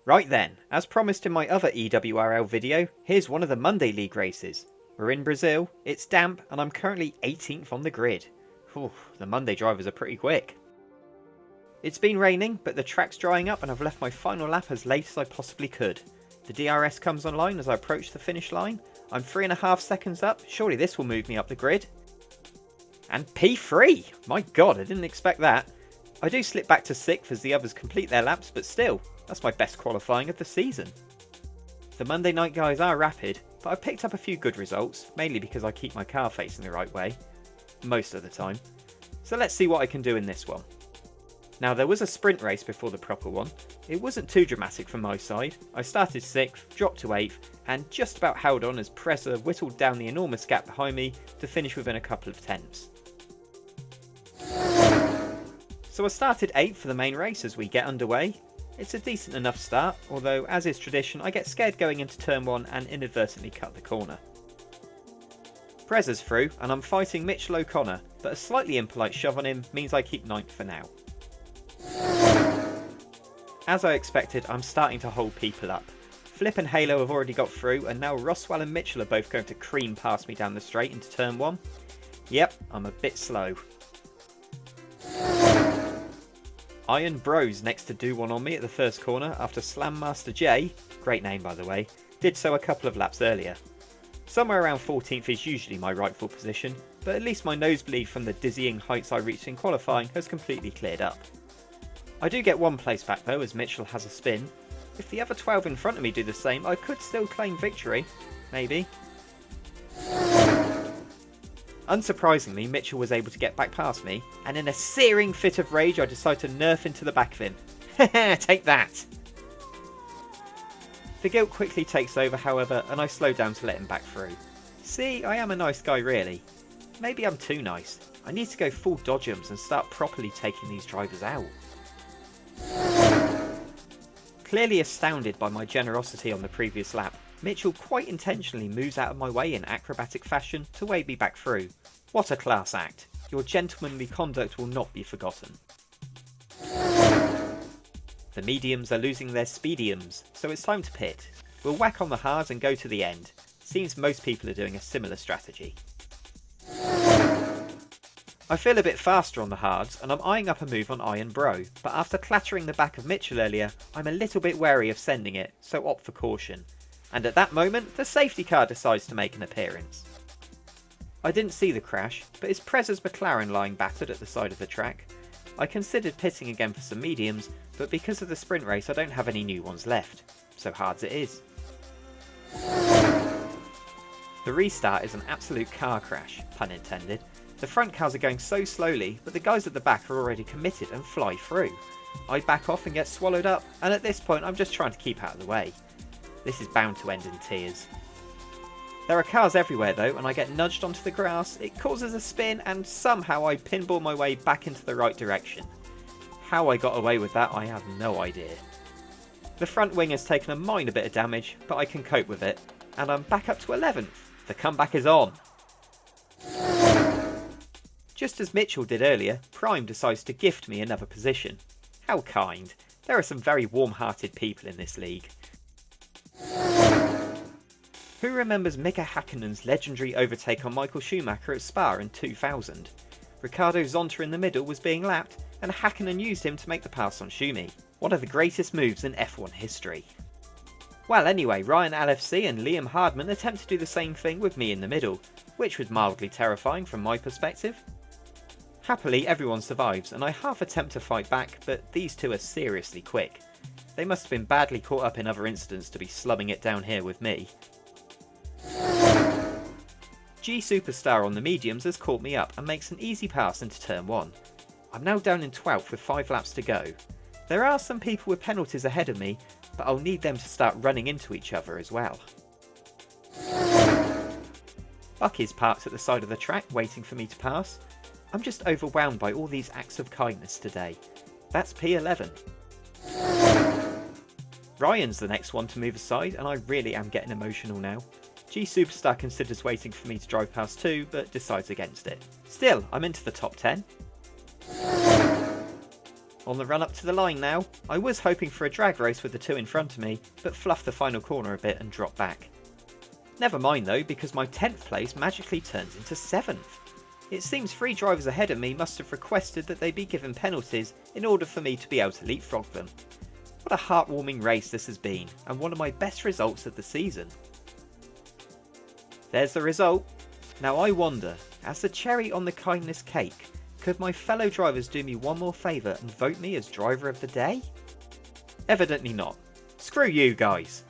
Right then, as promised in my other EWRL video, here's one of the Monday League races. We're in Brazil, it's damp, and I'm currently 18th on the grid. Whew, the Monday drivers are pretty quick. It's been raining, but the track's drying up and I've left my final lap as late as I possibly could. The DRS comes online as I approach the finish line. I'm 3.5 seconds up, surely this will move me up the grid. And P3! My god, I didn't expect that. I do slip back to 6th as the others complete their laps, but still, that's my best qualifying of the season. The Monday night guys are rapid, but I've picked up a few good results, mainly because I keep my car facing the right way. Most of the time. So let's see what I can do in this one. Now there was a sprint race before the proper one. It wasn't too dramatic from my side. I started 6th, dropped to 8th, and just about held on as Preza whittled down the enormous gap behind me to finish within a couple of tenths. So I started 8th for the main race as we get underway. It's a decent enough start, although as is tradition I get scared going into turn 1 and inadvertently cut the corner. Preza's through and I'm fighting Mitchell O'Connor, but a slightly impolite shove on him means I keep 9th for now. As I expected, I'm starting to hold people up. Flip and Halo have already got through and now Roswell and Mitchell are both going to cream past me down the straight into turn 1. Yep, I'm a bit slow. Iron Bros next to do one on me at the first corner after Slam Master J, great name by the way, did so a couple of laps earlier. Somewhere around 14th is usually my rightful position, but at least my nosebleed from the dizzying heights I reached in qualifying has completely cleared up. I do get one place back though as Mitchell has a spin. If the other 12 in front of me do the same, I could still claim victory. Maybe. Unsurprisingly, Mitchell was able to get back past me, and in a searing fit of rage I decide to nerf into the back of him. Haha, take that! The guilt quickly takes over however, and I slow down to let him back through. See, I am a nice guy really. Maybe I'm too nice. I need to go full dodgems and start properly taking these drivers out. Clearly astounded by my generosity on the previous lap, Mitchell quite intentionally moves out of my way in acrobatic fashion to wave me back through. What a class act. Your gentlemanly conduct will not be forgotten. The mediums are losing their speediums, so it's time to pit. We'll whack on the hards and go to the end. Seems most people are doing a similar strategy. I feel a bit faster on the hards and I'm eyeing up a move on Iron Bro, but after clattering the back of Mitchell earlier, I'm a little bit wary of sending it, so opt for caution. And at that moment, the safety car decides to make an appearance. I didn't see the crash, but it's Preza's McLaren lying battered at the side of the track. I considered pitting again for some mediums, but because of the sprint race I don't have any new ones left, so hards it is. The restart is an absolute car crash, pun intended. The front cars are going so slowly, but the guys at the back are already committed and fly through. I back off and get swallowed up, and at this point I'm just trying to keep out of the way. This is bound to end in tears. There are cars everywhere though, and I get nudged onto the grass, it causes a spin, and somehow I pinball my way back into the right direction. How I got away with that I have no idea. The front wing has taken a minor bit of damage, but I can cope with it, and I'm back up to 11th. The comeback is on. Just as Mitchell did earlier, Prime decides to gift me another position. How kind. There are some very warm-hearted people in this league. Who remembers Mika Häkkinen's legendary overtake on Michael Schumacher at Spa in 2000? Ricardo Zonta in the middle was being lapped, and Häkkinen used him to make the pass on Schumi. One of the greatest moves in F1 history. Well anyway, Ryan LFC and Liam Hardman attempt to do the same thing with me in the middle, which was mildly terrifying from my perspective. Happily everyone survives and I half attempt to fight back, but these two are seriously quick. They must have been badly caught up in other incidents to be slumming it down here with me. G Superstar on the mediums has caught me up and makes an easy pass into turn 1. I'm now down in 12th with 5 laps to go. There are some people with penalties ahead of me, but I'll need them to start running into each other as well. Bucky's parked at the side of the track waiting for me to pass. I'm just overwhelmed by all these acts of kindness today. That's P11. Ryan's the next one to move aside and I really am getting emotional now. G Superstar considers waiting for me to drive past too, but decides against it. Still, I'm into the top 10. On the run up to the line now, I was hoping for a drag race with the two in front of me, but fluffed the final corner a bit and dropped back. Never mind though, because my 10th place magically turns into 7th. It seems 3 drivers ahead of me must have requested that they be given penalties in order for me to be able to leapfrog them. What a heartwarming race this has been, and one of my best results of the season. There's the result. Now I wonder, as the cherry on the kindness cake, could my fellow drivers do me one more favour and vote me as driver of the day? Evidently not. Screw you guys.